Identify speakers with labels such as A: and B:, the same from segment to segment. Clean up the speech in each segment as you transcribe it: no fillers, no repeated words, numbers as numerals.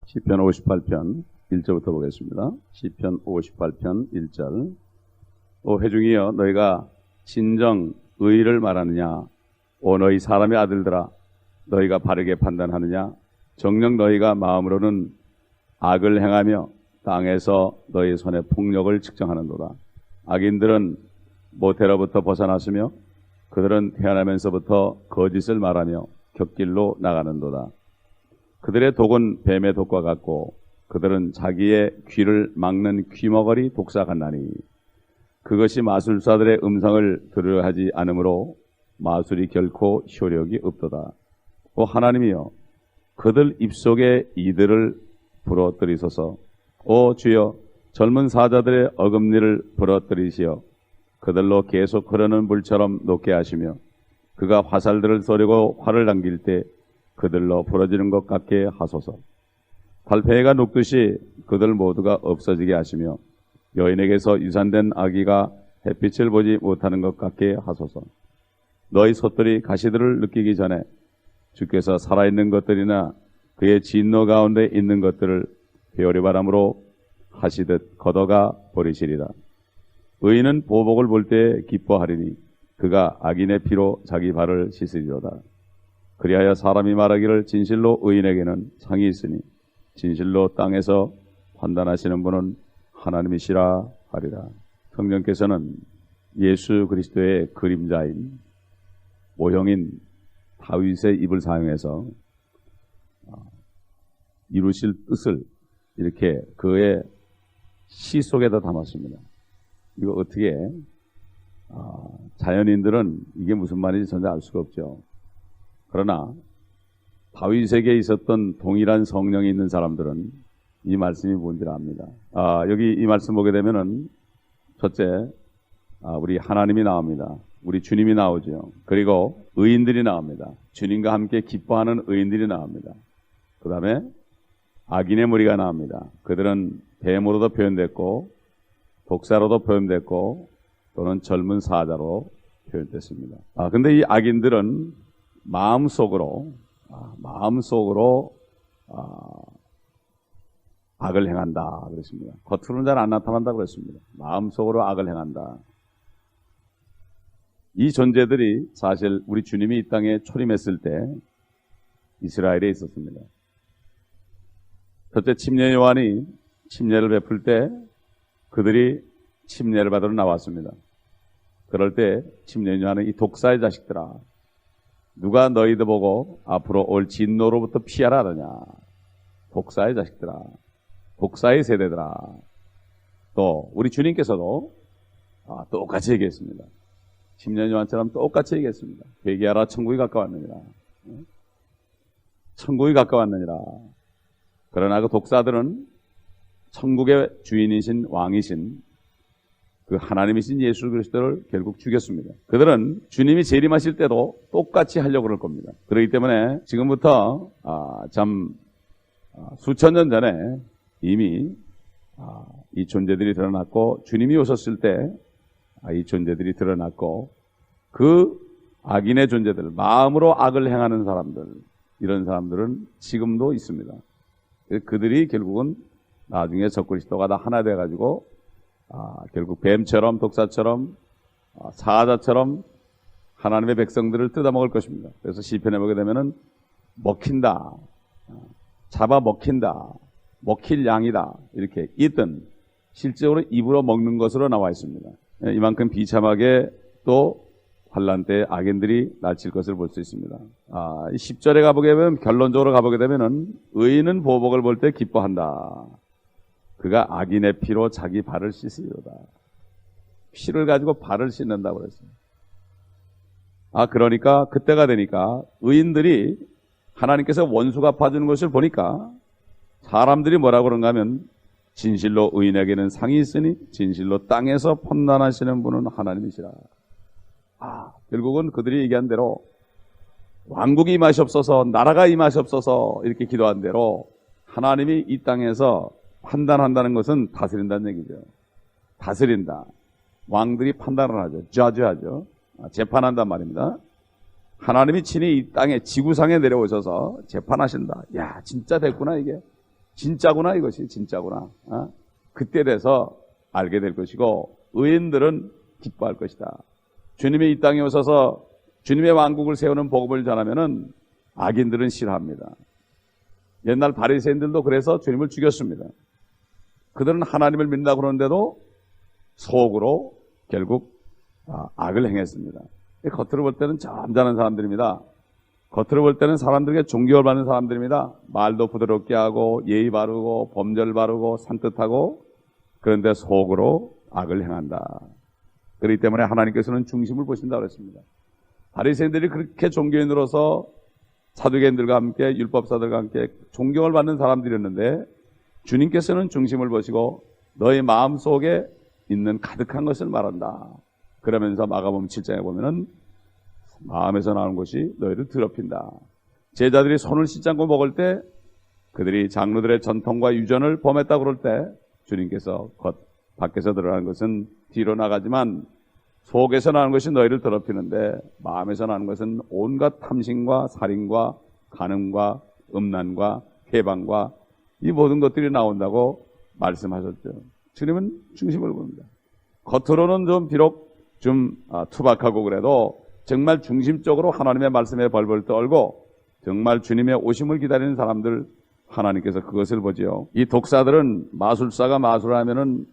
A: 시편 58편 1절부터 보겠습니다. 시편 58편 1절. 오 회중이여, 너희가 진정 의를 말하느냐? 오 너희 사람의 아들들아, 너희가 바르게 판단하느냐? 정녕 너희가 마음으로는 악을 행하며 땅에서 너희 손의 폭력을 측정하는도다. 악인들은 모태로부터 벗어났으며 그들은 태어나면서부터 거짓을 말하며 곁길로 나가는도다. 그들의 독은 뱀의 독과 같고 그들은 자기의 귀를 막는 귀머거리 독사 같나니 그것이 마술사들의 음성을 들으려 하지 않으므로 마술이 결코 효력이 없도다. 오 하나님이여, 그들 입속에 이들을 부러뜨리소서. 오 주여, 젊은 사자들의 어금니를 부러뜨리시어 그들로 계속 흐르는 물처럼 녹게 하시며 그가 화살들을 쏘려고 활을 당길 때 그들로 부러지는 것 같게 하소서. 달팽이가 녹듯이 그들 모두가 없어지게 하시며 여인에게서 유산된 아기가 햇빛을 보지 못하는 것 같게 하소서. 너희 솥들이 가시들을 느끼기 전에 주께서 살아있는 것들이나 그의 진노 가운데 있는 것들을 회오리 바람으로 하시듯 걷어가 버리시리라. 의인은 보복을 볼 때 기뻐하리니 그가 악인의 피로 자기 발을 씻으리로다. 그리하여 사람이 말하기를 진실로 의인에게는 상이 있으니 진실로 땅에서 판단하시는 분은 하나님이시라 하리라. 성령께서는 예수 그리스도의 그림자인 모형인 다윗의 입을 사용해서 이루실 뜻을 이렇게 그의 시 속에다 담았습니다. 이거 어떻게 자연인들은 이게 무슨 말인지 전혀 알 수가 없죠. 그러나 다윗에게 있었던 동일한 성령이 있는 사람들은 이 말씀이 뭔지를 압니다. 여기 이 말씀 보게 되면은 첫째, 우리 하나님이 나옵니다. 우리 주님이 나오죠. 그리고 의인들이 나옵니다. 주님과 함께 기뻐하는 의인들이 나옵니다. 그 다음에 악인의 무리가 나옵니다. 그들은 뱀으로도 표현됐고 독사로도 표현됐고 또는 젊은 사자로 표현됐습니다. 근데 이 악인들은 마음속으로 악을 행한다 그랬습니다. 겉으로는 잘 안 나타난다고 그랬습니다. 마음속으로 악을 행한다. 이 존재들이 사실 우리 주님이 이 땅에 초림했을 때 이스라엘에 있었습니다. 첫째, 침례 요한이 침례를 베풀 때 그들이 침례를 받으러 나왔습니다. 그럴 때 침례 요한은 이 독사의 자식들아, 누가 너희들 보고 앞으로 올 진노로부터 피하라 하느냐. 독사의 자식들아, 독사의 세대들아. 또 우리 주님께서도 똑같이 얘기했습니다. 10년 요한처럼 똑같이 얘기했습니다. 회개하라, 천국이 가까웠느니라. 천국이 가까웠느니라. 그러나 그 독사들은 천국의 주인이신 왕이신 그 하나님이신 예수 그리스도를 결국 죽였습니다. 그들은 주님이 재림하실 때도 똑같이 하려고 그럴 겁니다. 그렇기 때문에 지금부터 수천 년 전에 이미 이 존재들이 드러났고 주님이 오셨을 때 이 존재들이 드러났고 그 악인의 존재들, 마음으로 악을 행하는 사람들, 이런 사람들은 지금도 있습니다. 그들이 결국은 나중에 적그리스도가 다 하나 돼가지고 결국 뱀처럼 독사처럼 사자처럼 하나님의 백성들을 뜯어먹을 것입니다. 그래서 시편에 보게 되면은 먹힌다, 잡아먹힌다, 먹힐 양이다 이렇게 있든 실제로 입으로 먹는 것으로 나와 있습니다. 이만큼 비참하게 또 환난 때 악인들이 날칠 것을 볼 수 있습니다. 10절에 가보게 되면, 결론적으로 가보게 되면은 의인은 보복을 볼 때 기뻐한다. 그가 악인의 피로 자기 발을 씻으리로다. 피를 가지고 발을 씻는다고 그랬어요. 그러니까 그때가 되니까 의인들이 하나님께서 원수 갚아주는 것을 보니까 사람들이 뭐라고 그런가 하면 진실로 의인에게는 상이 있으니 진실로 땅에서 판단하시는 분은 하나님이시라. 결국은 그들이 얘기한 대로 왕국이 임하시옵소서, 나라가 임하시옵소서 이렇게 기도한 대로 하나님이 이 땅에서 판단한다는 것은 다스린다는 얘기죠. 다스린다. 왕들이 판단을 하죠. 저주하죠. 재판한단 말입니다. 하나님이 친히 이 땅에 지구상에 내려오셔서 재판하신다. 야, 진짜 됐구나 이게. 진짜구나, 이것이 진짜구나. 그때 돼서 알게 될 것이고, 의인들은 기뻐할 것이다. 주님이 이 땅에 오셔서 주님의 왕국을 세우는 복음을 전하면은 악인들은 싫어합니다. 옛날 바리새인들도 그래서 주님을 죽였습니다. 그들은 하나님을 믿는다고 그러는데도 속으로 결국 악을 행했습니다. 겉으로 볼 때는 점잖은 사람들입니다. 겉으로 볼 때는 사람들에게 존경을 받는 사람들입니다. 말도 부드럽게 하고 예의 바르고 범절 바르고 산뜻하고, 그런데 속으로 악을 행한다. 그렇기 때문에 하나님께서는 중심을 보신다고 그랬습니다. 바리새인들이 그렇게 종교인으로서 사두개인들과 함께 율법사들과 함께 존경을 받는 사람들이었는데, 주님께서는 중심을 보시고 너의 마음속에 있는 가득한 것을 말한다. 그러면서 마가복음 7장에 보면은 마음에서 나오는 것이 너희를 더럽힌다. 제자들이 손을 씻지 않고 먹을 때, 그들이 장로들의 전통과 유전을 범했다고 그럴 때 주님께서 밖에서 드러나는 것은 뒤로 나가지만 속에서 나는 것이 너희를 더럽히는데, 마음에서 나는 것은 온갖 탐심과 살인과 간음과 음란과 해방과 이 모든 것들이 나온다고 말씀하셨죠. 주님은 중심을 봅니다. 겉으로는 좀 비록 좀 투박하고 그래도 정말 중심적으로 하나님의 말씀에 벌벌 떨고 정말 주님의 오심을 기다리는 사람들, 하나님께서 그것을 보지요. 이 독사들은, 마술사가 마술을 하면은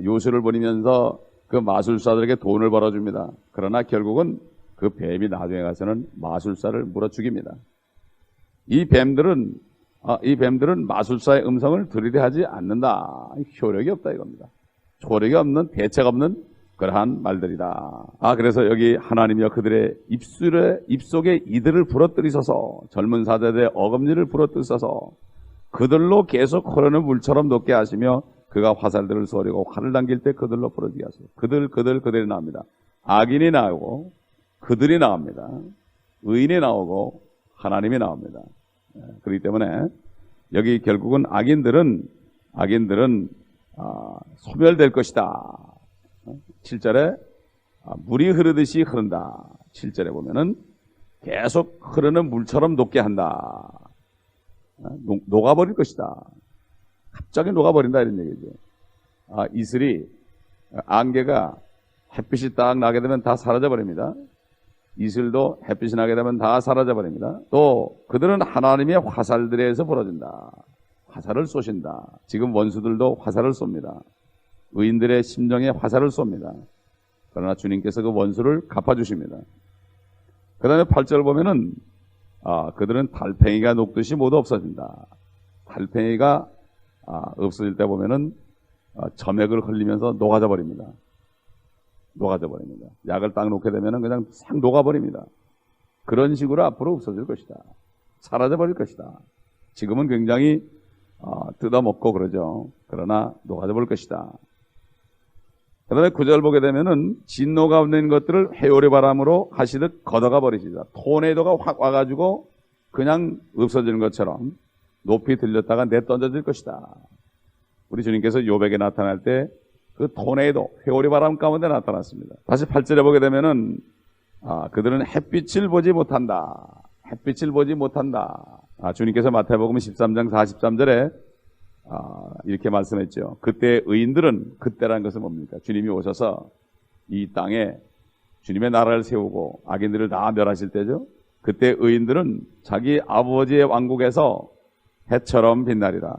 A: 요술을 부리면서 그 마술사들에게 돈을 벌어줍니다. 그러나 결국은 그 뱀이 나중에 가서는 마술사를 물어 죽입니다. 이 뱀들은 마술사의 음성을 들으려하지 않는다. 효력이 없다 이겁니다. 효력이 없는, 대책 없는 그러한 말들이다. 그래서 여기 하나님이여 그들의 입속에 이들을 부러뜨리소서, 젊은 사자들의 어금니를 부러뜨리소서, 그들로 계속 흐르는 물처럼 녹게 하시며 그가 화살들을 쏘리고 활을 당길 때 그들로 부러지게 하소서. 그들이 나옵니다. 악인이 나오고 그들이 나옵니다. 의인이 나오고 하나님이 나옵니다. 그렇기 때문에 여기 결국은 악인들은 소멸될 것이다. 7절에 물이 흐르듯이 흐른다. 7절에 보면은 계속 흐르는 물처럼 녹게 한다. 녹아버릴 것이다. 갑자기 녹아버린다 이런 얘기죠. 이슬이, 안개가 햇빛이 딱 나게 되면 다 사라져버립니다. 이슬도 햇빛이 나게 되면 다 사라져버립니다. 또 그들은 하나님의 화살들에서 벌어진다. 화살을 쏘신다. 지금 원수들도 화살을 쏩니다. 의인들의 심정에 화살을 쏩니다. 그러나 주님께서 그 원수를 갚아주십니다. 그 다음에 8절 보면은 그들은 달팽이가 녹듯이 모두 없어진다. 달팽이가 없어질 때 보면은 점액을 흘리면서 녹아져 버립니다. 약을 딱 놓게 되면은 그냥 싹 녹아버립니다. 그런 식으로 앞으로 없어질 것이다. 사라져 버릴 것이다. 지금은 굉장히 뜯어먹고 그러죠. 그러나 녹아져 버릴 것이다. 그 다음에 9절 보게 되면은 진노가 없는 것들을 회오리 바람으로 하시듯 걷어가 버리시다. 토네이도가 확 와가지고 그냥 없어지는 것처럼 높이 들렸다가 내던져질 것이다. 우리 주님께서 욥에게 나타날 때 그 토네이도, 회오리 바람 가운데 나타났습니다. 다시 8절에 보게 되면은 그들은 햇빛을 보지 못한다. 주님께서 마태복음 13장 43절에 이렇게 말씀했죠. 그때 의인들은, 그때라는 것은 뭡니까? 주님이 오셔서 이 땅에 주님의 나라를 세우고 악인들을 다 멸하실 때죠. 그때 의인들은 자기 아버지의 왕국에서 해처럼 빛나리라.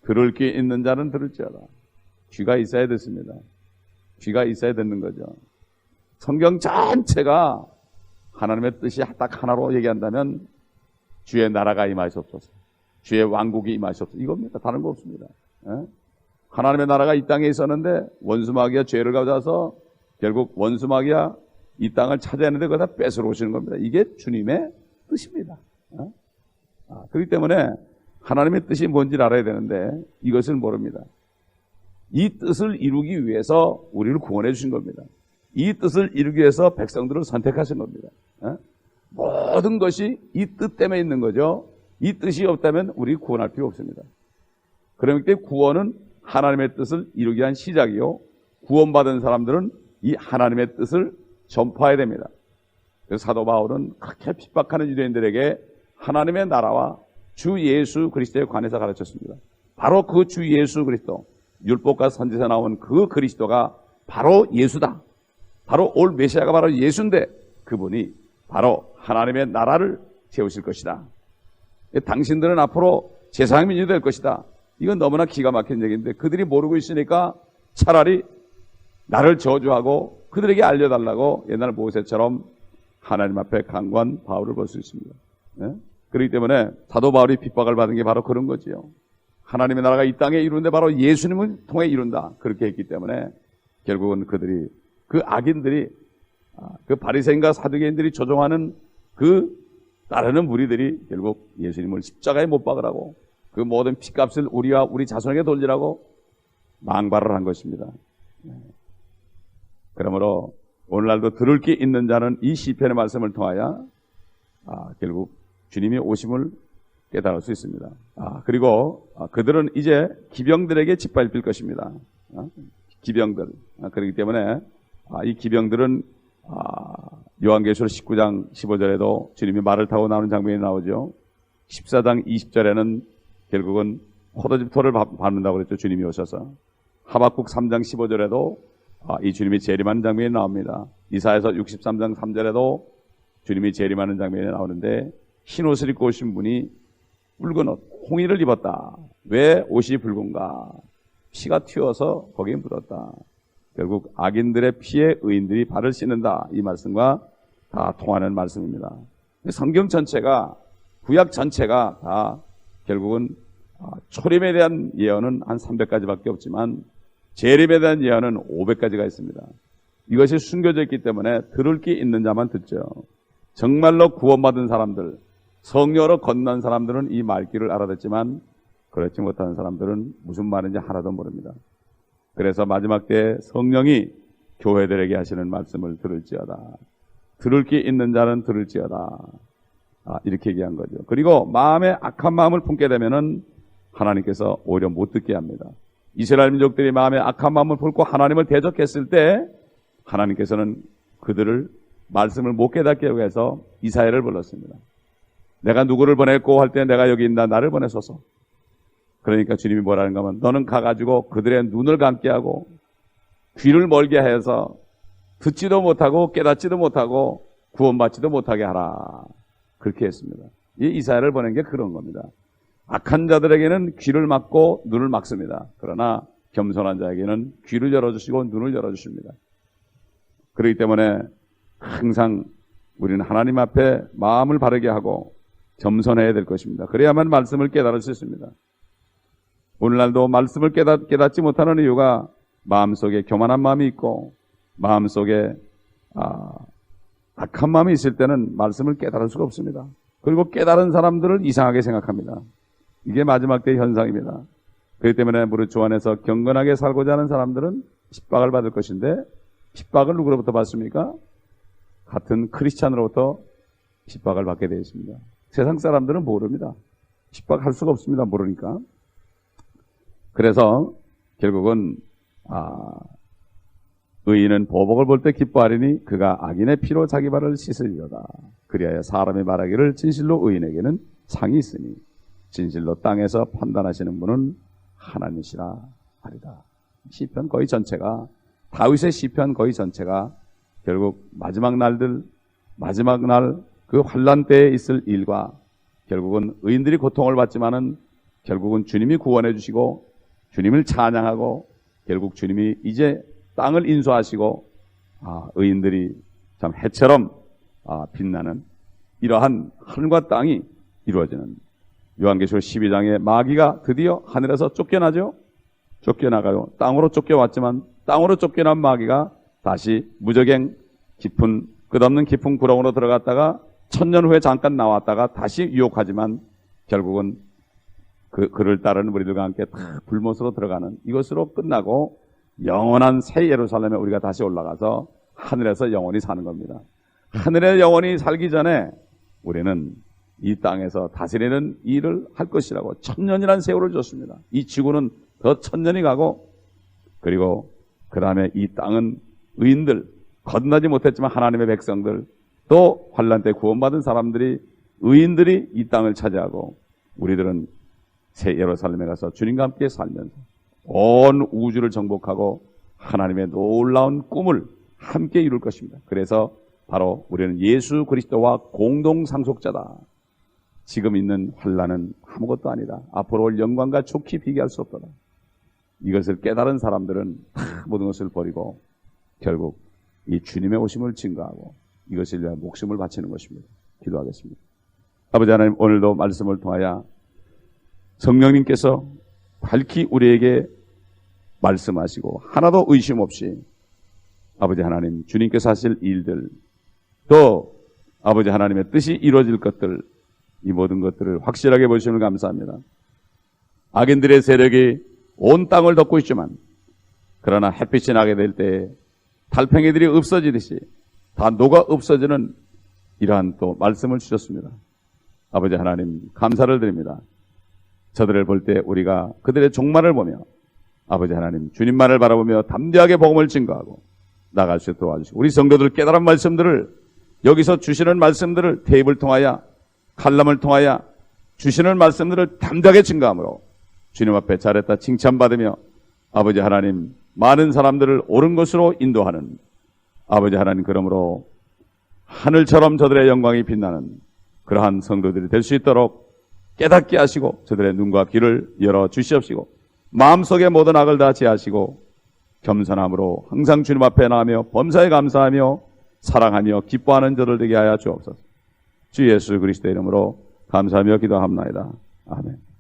A: 들을 귀 있는 자는 들을지어다. 귀가 있어야 듣습니다. 귀가 있어야 듣는 거죠. 성경 전체가 하나님의 뜻이 딱 하나로 얘기한다면 주의 나라가 임하시옵소서, 주의 왕국이 임하시옵소서, 이겁니다. 다른 거 없습니다. 하나님의 나라가 이 땅에 있었는데 원수마귀가 죄를 가져와서 결국 원수마귀가 이 땅을 차지하는데 그걸 다 뺏으러 오시는 겁니다. 이게 주님의 뜻입니다. 그렇기 때문에 하나님의 뜻이 뭔지를 알아야 되는데 이것을 모릅니다. 이 뜻을 이루기 위해서 우리를 구원해 주신 겁니다. 이 뜻을 이루기 위해서 백성들을 선택하신 겁니다. 모든 것이 이 뜻 때문에 있는 거죠. 이 뜻이 없다면 우리 구원할 필요 없습니다. 그렇기 때문에 구원은 하나님의 뜻을 이루기 위한 시작이요, 구원받은 사람들은 이 하나님의 뜻을 전파해야 됩니다. 그래서 사도 바울은 그렇게 핍박하는 유대인들에게 하나님의 나라와 주 예수 그리스도에 관해서 가르쳤습니다. 바로 그 주 예수 그리스도, 율법과 선지서 나온 그 그리스도가 바로 예수다. 바로 올 메시아가 바로 예수인데 그분이 바로 하나님의 나라를 세우실 것이다. 당신들은 앞으로 제사장 민족이 될 것이다. 이건 너무나 기가 막힌 얘기인데 그들이 모르고 있으니까 차라리 나를 저주하고 그들에게 알려달라고 옛날 모세처럼 하나님 앞에 강구한 바울을 볼 수 있습니다. 네? 그렇기 때문에 사도 바울이 핍박을 받은 게 바로 그런 거지요. 하나님의 나라가 이 땅에 이루는데 바로 예수님을 통해 이룬다. 그렇게 했기 때문에 결국은 그들이, 그 악인들이, 그 바리새인과 사두개인들이 조종하는 그 따르는 무리들이 결국 예수님을 십자가에 못 박으라고, 그 모든 피값을 우리와 우리 자손에게 돌리라고 망발을 한 것입니다. 그러므로 오늘날도 들을 게 있는 자는 이 시편의 말씀을 통하여 결국 주님의 오심을 깨달을 수 있습니다. 그리고 그들은 이제 기병들에게 짓밟힐 것입니다. 기병들. 그렇기 때문에 이 기병들은 요한계시록 19장 15절에도 주님이 말을 타고 나오는 장면이 나오죠. 14장 20절에는 결국은 포도즙토를 밟는다고 그랬죠. 주님이 오셔서. 하박국 3장 15절에도 이 주님이 재림하는 장면이 나옵니다. 이사야서 63장 3절에도 주님이 재림하는 장면이 나오는데 흰 옷을 입고 오신 분이 붉은 옷, 홍의를 입었다. 왜 옷이 붉은가? 피가 튀어서 거기에 묻었다. 결국 악인들의 피에 의인들이 발을 씻는다. 이 말씀과 다 통하는 말씀입니다. 성경 전체가, 구약 전체가 다 결국은 초림에 대한 예언은 한 300가지밖에 없지만 재림에 대한 예언은 500가지가 있습니다. 이것이 숨겨져 있기 때문에 들을 게 있는 자만 듣죠. 정말로 구원받은 사람들, 성령으로 건넌 사람들은 이 말귀를 알아듣지만 그렇지 못하는 사람들은 무슨 말인지 하나도 모릅니다. 그래서 마지막 때 성령이 교회들에게 하시는 말씀을 들을지어다. 들을 게 있는 자는 들을지어다. 이렇게 얘기한 거죠. 그리고 마음에 악한 마음을 품게 되면은 하나님께서 오히려 못 듣게 합니다. 이스라엘 민족들이 마음에 악한 마음을 품고 하나님을 대적했을 때 하나님께서는 그들을 말씀을 못 깨닫게 하기 위해서 이사야를 불렀습니다. 내가 누구를 보냈고 할 때 내가 여기 있다. 나를 보내소서. 그러니까 주님이 뭐라는가 하면 너는 가가지고 그들의 눈을 감게 하고 귀를 멀게 해서 듣지도 못하고 깨닫지도 못하고 구원받지도 못하게 하라. 그렇게 했습니다. 이 이사야를 보낸 게 그런 겁니다. 악한 자들에게는 귀를 막고 눈을 막습니다. 그러나 겸손한 자에게는 귀를 열어주시고 눈을 열어주십니다. 그렇기 때문에 항상 우리는 하나님 앞에 마음을 바르게 하고 겸손해야 될 것입니다. 그래야만 말씀을 깨달을 수 있습니다. 오늘날도 말씀을 깨닫지 못하는 이유가 마음속에 교만한 마음이 있고 마음속에 악한 마음이 있을 때는 말씀을 깨달을 수가 없습니다. 그리고 깨달은 사람들을 이상하게 생각합니다. 이게 마지막 때의 현상입니다. 그렇기 때문에 무릇 주 안에서 경건하게 살고자 하는 사람들은 핍박을 받을 것인데 핍박을 누구로부터 받습니까? 같은 크리스찬으로부터 핍박을 받게 되어 있습니다. 세상 사람들은 모릅니다. 핍박할 수가 없습니다. 모르니까. 그래서 결국은 의인은 보복을 볼 때 기뻐하리니 그가 악인의 피로 자기 발을 씻으리로다. 그리하여 사람이 말하기를 진실로 의인에게는 상이 있으니 진실로 땅에서 판단하시는 분은 하나님이시라 하리다. 시편 거의 전체가, 다윗의 시편 거의 전체가 결국 마지막 날들, 마지막 날 그 환난 때에 있을 일과 결국은 의인들이 고통을 받지만은 결국은 주님이 구원해 주시고 주님을 찬양하고 결국 주님이 이제 땅을 인수하시고 의인들이 참 해처럼 빛나는 이러한 하늘과 땅이 이루어지는 요한계시록 12장에 마귀가 드디어 하늘에서 쫓겨나죠. 쫓겨나가요. 땅으로 쫓겨왔지만 땅으로 쫓겨난 마귀가 다시 무적행 깊은 끝없는 깊은 구렁으로 들어갔다가 1000년 후에 잠깐 나왔다가 다시 유혹하지만 결국은 그를 따르는 무리들과 함께 다 불못으로 들어가는 이것으로 끝나고 영원한 새 예루살렘에 우리가 다시 올라가서 하늘에서 영원히 사는 겁니다. 하늘에 영원히 살기 전에 우리는 이 땅에서 다스리는 일을 할 것이라고 1000년이라는 세월을 줬습니다. 이 지구는 더 1000년이 가고 그리고 그 다음에 이 땅은 의인들, 건너지 못했지만 하나님의 백성들, 또 환난 때 구원받은 사람들이, 의인들이 이 땅을 차지하고 우리들은 새 예루살렘에 가서 주님과 함께 살면서 온 우주를 정복하고 하나님의 놀라운 꿈을 함께 이룰 것입니다. 그래서 바로 우리는 예수 그리스도와 공동 상속자다. 지금 있는 환난은 아무것도 아니다. 앞으로 올 영광과 좋게 비교할 수 없다. 이것을 깨달은 사람들은 다 모든 것을 버리고 결국 이 주님의 오심을 증거하고 이것을 위해 목숨을 바치는 것입니다. 기도하겠습니다. 아버지 하나님, 오늘도 말씀을 통하여 성령님께서 밝히 우리에게 말씀하시고 하나도 의심 없이 아버지 하나님, 주님께서 하실 일들, 또 아버지 하나님의 뜻이 이루어질 것들, 이 모든 것들을 확실하게 보시면 감사합니다. 악인들의 세력이 온 땅을 덮고 있지만 그러나 햇빛이 나게 될 때 달팽이들이 없어지듯이 다 녹아 없어지는 이러한 또 말씀을 주셨습니다. 아버지 하나님, 감사를 드립니다. 저들을 볼 때 우리가 그들의 종말을 보며 아버지 하나님, 주님만을 바라보며 담대하게 복음을 증거하고 나갈 수 있도록 도와주시고, 우리 성도들 깨달은 말씀들을, 여기서 주시는 말씀들을 테이프를 통하여, 칼럼을 통하여 주시는 말씀들을 담대하게 증거함으로 주님 앞에 잘했다 칭찬받으며 아버지 하나님, 많은 사람들을 옳은 것으로 인도하는 아버지 하나님, 그러므로 하늘처럼 저들의 영광이 빛나는 그러한 성도들이 될 수 있도록 깨닫게 하시고 저들의 눈과 귀를 열어 주시옵시고 마음속에 모든 악을 다 제하시고 겸손함으로 항상 주님 앞에 나가며 범사에 감사하며 사랑하며 기뻐하는 저들 되게 하여 주옵소서. 주 예수 그리스도의 이름으로 감사하며 기도합나이다. 아멘.